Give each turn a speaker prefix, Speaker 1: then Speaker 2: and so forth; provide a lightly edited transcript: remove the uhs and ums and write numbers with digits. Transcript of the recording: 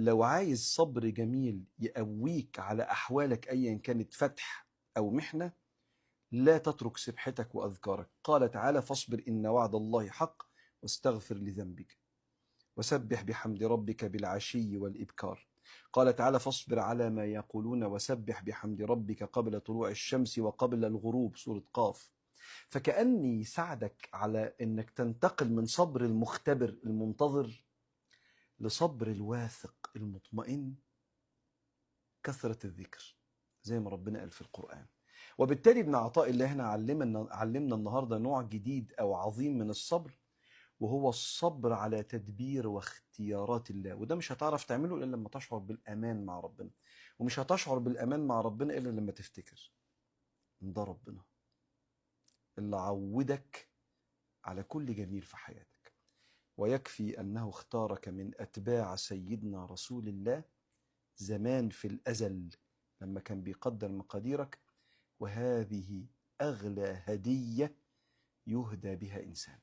Speaker 1: لو عايز صبر جميل يقويك على أحوالك أيا كانت فتح أو محنة، لا تترك سبحتك وأذكارك. قال تعالى: فاصبر إن وعد الله حق واستغفر لذنبك وسبح بحمد ربك بالعشي والإبكار. قال تعالى: فاصبر على ما يقولون وسبح بحمد ربك قبل طلوع الشمس وقبل الغروب، سورة قاف. فكأني يساعدك على أنك تنتقل من صبر المختبر المنتظر لصبر الواثق المطمئن، كثرة الذكر زي ما ربنا قال في القرآن. وبالتالي ابن عطاء الله هنا علمنا النهاردة نوع جديد أو عظيم من الصبر، وهو الصبر على تدبير واختيارات الله. وده مش هتعرف تعمله إلا لما تشعر بالأمان مع ربنا، ومش هتشعر بالأمان مع ربنا إلا لما تفتكر إن ده ربنا اللي عودك على كل جميل في حياتك. ويكفي أنه اختارك من أتباع سيدنا رسول الله زمان في الأزل لما كان بيقدر مقاديرك، وهذه أغلى هدية يهدى بها إنسان.